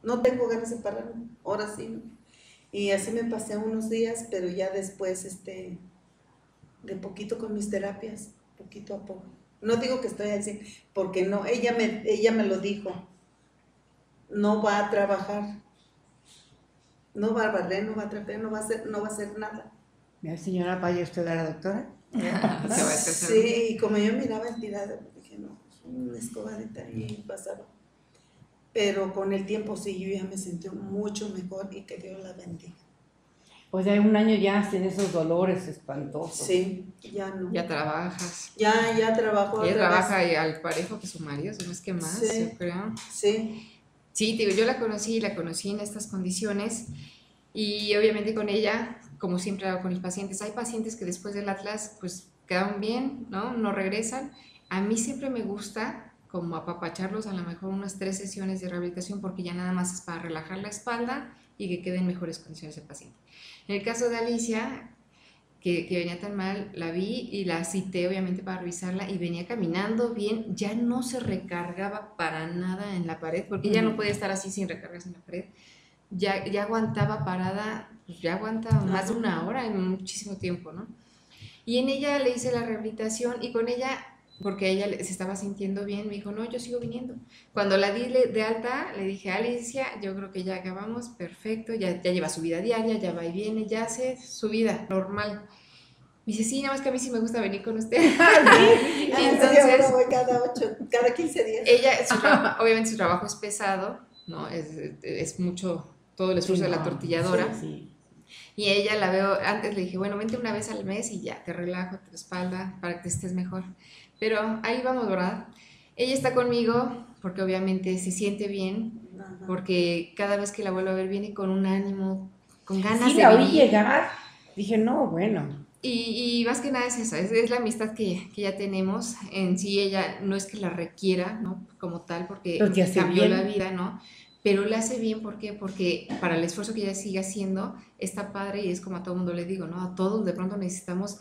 Speaker 4: no tengo ganas de pararme, ahora sí, ¿no? Y así me pasé unos días, pero ya después, de poquito con mis terapias, poquito a poco. No digo que estoy así, porque no, ella me lo dijo, no va a trabajar, no va a barrer, no va a trapear, no va a hacer nada.
Speaker 1: Mira, señora, vaya usted a la doctora.
Speaker 3: Se va a estresar.
Speaker 4: Sí, y como yo miraba el tirado, dije, no, una escobadita y pasaba. Pero con el tiempo sí, yo ya me sentí mucho mejor y que Dios la bendiga.
Speaker 1: O sea, 1 año ya sin esos dolores espantosos.
Speaker 4: Sí, ya no.
Speaker 3: Ya trabajas.
Speaker 4: Ya trabajo.
Speaker 3: Ella
Speaker 4: otra
Speaker 3: trabaja
Speaker 4: vez.
Speaker 3: al parejo que su marido, si no es que más,
Speaker 4: Sí.
Speaker 3: yo creo.
Speaker 4: Sí,
Speaker 3: Sí, te digo, yo la conocí en estas condiciones y obviamente con ella, como siempre hago con mis pacientes, hay pacientes que después del Atlas pues quedan bien, ¿no? No regresan. A mí siempre me gusta como apapacharlos a lo mejor unas 3 sesiones de rehabilitación porque ya nada más es para relajar la espalda y que quede en mejores condiciones el paciente. En el caso de Alicia, que venía tan mal, la vi y la cité obviamente para revisarla y venía caminando bien, ya no se recargaba para nada en la pared, porque ya no podía estar así sin recargarse en la pared, ya aguantaba parada, pues ya aguanta más de 1 hora en muchísimo tiempo, ¿no? Y en ella le hice la rehabilitación y con ella, porque ella se estaba sintiendo bien, me dijo, no, yo sigo viniendo. Cuando la di de alta, le dije, Alicia, yo creo que ya acabamos, perfecto, ya lleva su vida diaria, ya va y viene, ya hace su vida normal. Me dice, sí, nada más que a mí sí me gusta venir con usted.
Speaker 4: y
Speaker 3: Entonces,
Speaker 4: yo voy cada 15 días.
Speaker 3: ella, obviamente su trabajo es pesado, ¿no? Es mucho, todo el esfuerzo de la tortilladora.
Speaker 1: Sí.
Speaker 3: Y ella la veo, antes le dije, bueno, vente una vez al mes y ya, te relajo tu espalda para que estés mejor. Pero ahí vamos, ¿verdad? Ella está conmigo porque obviamente se siente bien,
Speaker 4: Ajá.
Speaker 3: porque cada vez que la vuelvo a ver viene con un ánimo, con ganas
Speaker 1: Sí,
Speaker 3: de
Speaker 1: la oí
Speaker 3: vivir.
Speaker 1: llegar. Dije, no, bueno.
Speaker 3: Y más que nada es eso, es la amistad que ya tenemos. En sí ella no es que la requiera, ¿no? Como tal, porque
Speaker 1: Pero te hace
Speaker 3: cambió
Speaker 1: bien.
Speaker 3: la vida, ¿no? Pero le hace bien, ¿por qué? Porque para el esfuerzo que ella sigue haciendo, está padre y es como a todo mundo le digo, ¿no? A todos de pronto necesitamos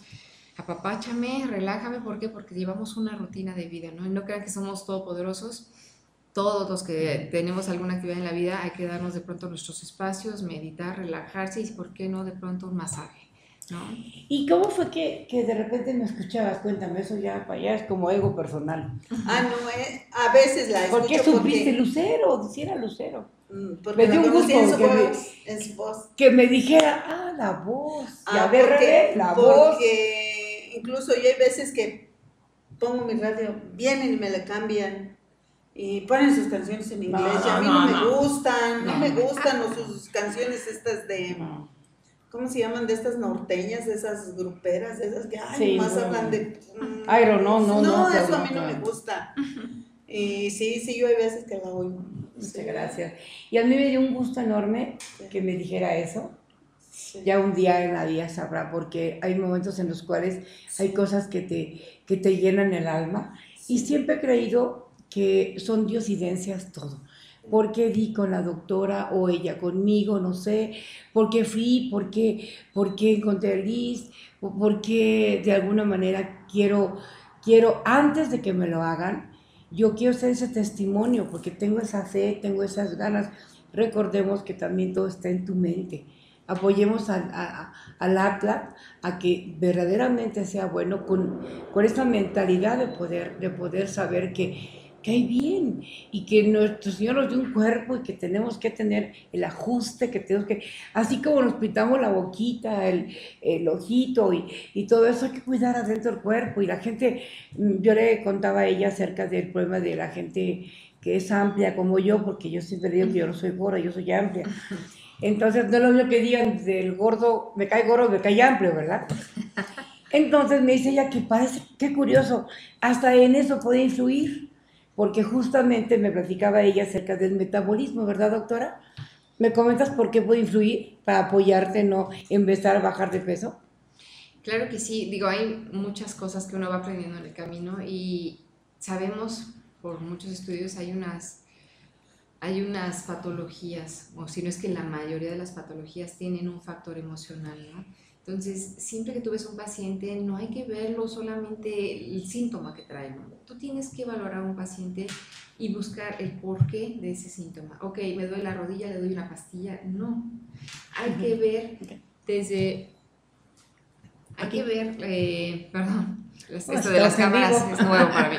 Speaker 3: apapáchame, relájame, ¿por qué? Porque llevamos una rutina de vida, ¿no? Y no crean que somos todopoderosos. Todos los que tenemos alguna actividad en la vida hay que darnos de pronto nuestros espacios, meditar, relajarse y, ¿por qué no? De pronto un masaje, ¿no?
Speaker 1: ¿Y cómo fue que de repente me escuchabas? Cuéntame, eso ya para allá es como ego personal.
Speaker 4: A veces la escucho
Speaker 1: ¿Por qué supiste Lucero? Si era Lucero.
Speaker 4: porque
Speaker 1: Me dio
Speaker 4: la
Speaker 1: un
Speaker 4: conocí
Speaker 1: gusto
Speaker 4: en su voz.
Speaker 1: Que me dijera, la voz. Ya de
Speaker 4: Porque,
Speaker 1: revés, la voz.
Speaker 4: porque incluso yo hay veces que pongo mi radio, vienen y me la cambian. y ponen sus canciones en inglés y a mí no me gustan, no me gustan sus canciones estas de, ¿cómo se llaman? De estas norteñas, de esas gruperas, de esas que,
Speaker 1: Sí,
Speaker 4: más
Speaker 1: no.
Speaker 4: hablan de...
Speaker 1: Airo, no,
Speaker 4: eso a
Speaker 1: no,
Speaker 4: mí no me
Speaker 1: no.
Speaker 4: gusta. Y sí, yo hay veces que la oigo.
Speaker 1: Muchas
Speaker 4: Sí.
Speaker 1: gracias. Y a mí me dio un gusto enorme que me dijera eso.
Speaker 4: Sí.
Speaker 1: Ya un día en la vida sabrá, porque hay momentos en los cuales hay cosas que te llenan el alma. Y siempre he creído que son diosidencias todo. ¿Por qué di con la doctora o ella conmigo? No sé. ¿Por qué fui? ¿Por qué encontré a Liz? ¿Por qué de alguna manera quiero, antes de que me lo hagan, yo quiero ser ese testimonio? Porque tengo esa fe, tengo esas ganas. Recordemos que también todo está en tu mente. Apoyemos al Atlas a que verdaderamente sea bueno con esa mentalidad de poder saber que hay bien y que nuestro Señor nos dio un cuerpo y que tenemos que tener el ajuste, que tenemos que, así como nos pintamos la boquita, el ojito y todo eso, hay que cuidar adentro del cuerpo. Y la gente, yo le contaba a ella acerca del problema de la gente que es amplia como yo, porque yo siempre digo que yo no soy gorda, yo soy amplia. Entonces, no es lo mismo que digan del gordo, me cae gordo, me cae amplio, ¿verdad? Entonces me dice ella que parece, qué curioso, hasta en eso puede influir, porque justamente me platicaba ella acerca del metabolismo, ¿verdad, doctora? ¿Me comentas por qué puede influir para apoyarte, no empezar a bajar de peso?
Speaker 3: Claro que sí, digo, hay muchas cosas que uno va aprendiendo en el camino y sabemos por muchos estudios hay unas patologías, o si no es que la mayoría de las patologías tienen un factor emocional, ¿no? Entonces, siempre que tú ves a un paciente, no hay que verlo solamente el síntoma que trae, ¿no? Tú tienes que valorar a un paciente y buscar el porqué de ese síntoma. Ok, me duele la rodilla, le doy una pastilla. No, hay que ver desde... Hay que ver, perdón, esto de las cámaras es nuevo para mí.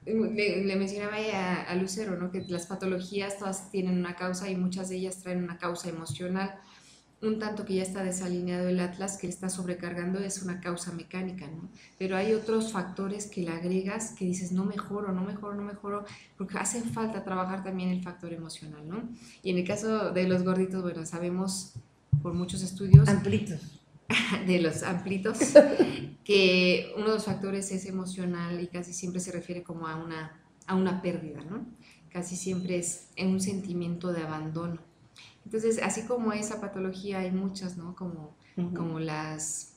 Speaker 3: Le mencionaba a Lucero, ¿no? Que las patologías todas tienen una causa y muchas de ellas traen una causa emocional. Un tanto que ya está desalineado el Atlas, que le está sobrecargando, es una causa mecánica, ¿no? Pero hay otros factores que le agregas que dices, no mejoro, porque hace falta trabajar también el factor emocional, ¿no? Y en el caso de los gorditos, bueno, sabemos por muchos estudios...
Speaker 1: Amplitos.
Speaker 3: De los amplitos, que uno de los factores es emocional y casi siempre se refiere como a una pérdida, ¿no? Casi siempre es en un sentimiento de abandono. Entonces, así como esa patología hay muchas, ¿no? Como las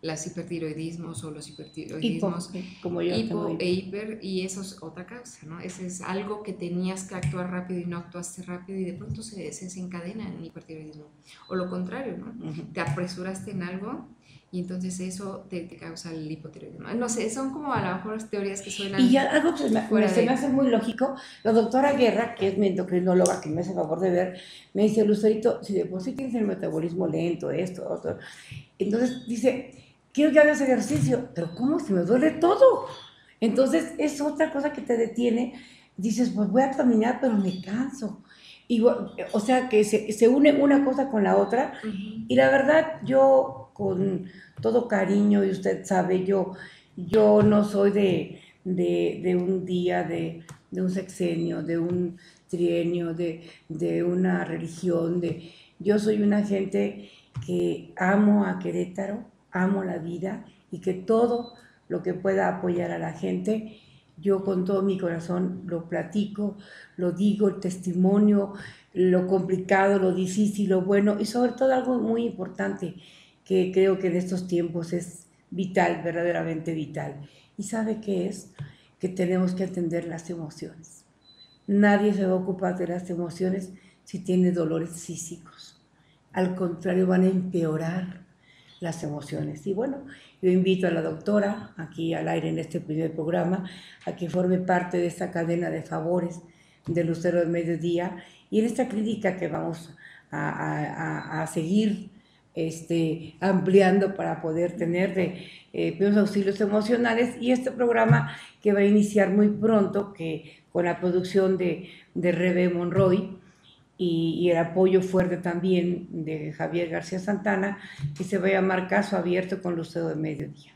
Speaker 3: hipertiroidismos o los hipertiroidismos,
Speaker 1: como yo
Speaker 3: hipo e hiper, y eso es otra causa, ¿no? Ese es algo que tenías que actuar rápido y no actuaste rápido y de pronto se desencadena en hipertiroidismo. O lo contrario, ¿no? Te apresuraste en algo y entonces eso te causa el hipotiroidismo. No sé, son como a lo mejor teorías que suenan...
Speaker 1: Y ya algo que se me hace muy lógico, la doctora Guerra, que es mi endocrinóloga, que me hace el favor de ver, me dice, Lucerito, si de por sí tienes el metabolismo lento, esto, otro, entonces dice, quiero que hagas ejercicio, pero ¿cómo? Si me duele todo. Entonces es otra cosa que te detiene, dices, pues voy a caminar, pero me canso. Y, o sea, que se une una cosa con la otra, y la verdad, yo con todo cariño, y usted sabe, yo no soy de un día, de un sexenio, de un trienio, de una religión, yo soy una gente que amo a Querétaro, amo la vida y que todo lo que pueda apoyar a la gente, yo con todo mi corazón lo platico, lo digo, el testimonio, lo complicado, lo difícil, lo bueno y sobre todo algo muy importante que creo que en estos tiempos es vital, verdaderamente vital. ¿Y sabe qué es? Que tenemos que atender las emociones. Nadie se va a ocupar de las emociones si tiene dolores físicos. Al contrario, van a empeorar las emociones. Y bueno, yo invito a la doctora, aquí al aire en este primer programa, a que forme parte de esta cadena de favores de Lucero del Mediodía y en esta clínica que vamos a seguir ampliando para poder tener de primeros auxilios emocionales y este programa que va a iniciar muy pronto que con la producción de Rebe Monroy y el apoyo fuerte también de Javier García Santana, que se va a llamar Caso Abierto con Lucero de Mediodía.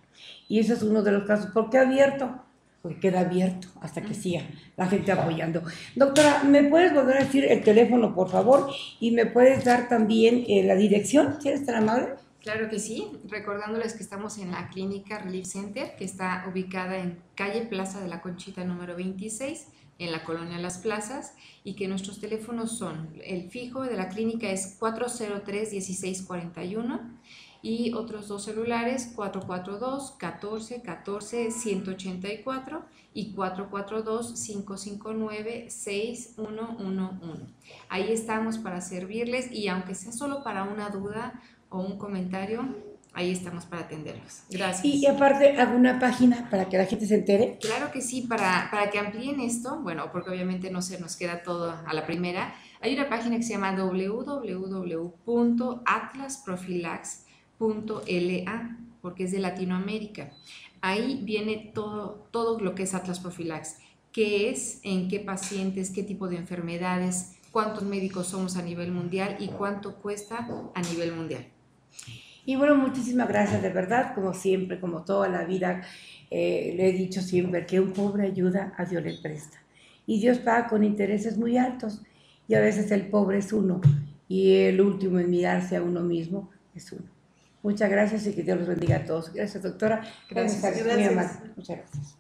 Speaker 1: Y ese es uno de los casos. ¿Por qué abierto? porque queda abierto hasta que siga la gente apoyando. Doctora, ¿me puedes volver a decir el teléfono, por favor? Y me puedes dar también la dirección, si eres tan amable.
Speaker 3: Claro que sí, recordándoles que estamos en la clínica Relief Center, que está ubicada en calle Plaza de la Conchita número 26, en la colonia Las Plazas, y que nuestros teléfonos son, el fijo de la clínica es 403-1641 y otros dos celulares 442-1414-184 y 442-559-6111. Ahí estamos para servirles y aunque sea solo para una duda o un comentario, ahí estamos para atenderlos. Gracias.
Speaker 1: Y aparte, ¿alguna página para que la gente se entere?
Speaker 3: Claro que sí, para que amplíen esto, bueno, porque obviamente no se nos queda todo a la primera, hay una página que se llama www.atlasprofilax.la, porque es de Latinoamérica. Ahí viene todo lo que es Atlas Profilax, qué es, en qué pacientes, qué tipo de enfermedades, cuántos médicos somos a nivel mundial y cuánto cuesta a nivel mundial.
Speaker 1: Y bueno, muchísimas gracias, de verdad, como siempre, como toda la vida, le he dicho siempre que un pobre ayuda, a Dios le presta. Y Dios paga con intereses muy altos, y a veces el pobre es uno, y el último en mirarse a uno mismo es uno. Muchas gracias y que Dios los bendiga a todos. Gracias, doctora.
Speaker 3: Gracias.
Speaker 1: Muy amable. Muchas gracias.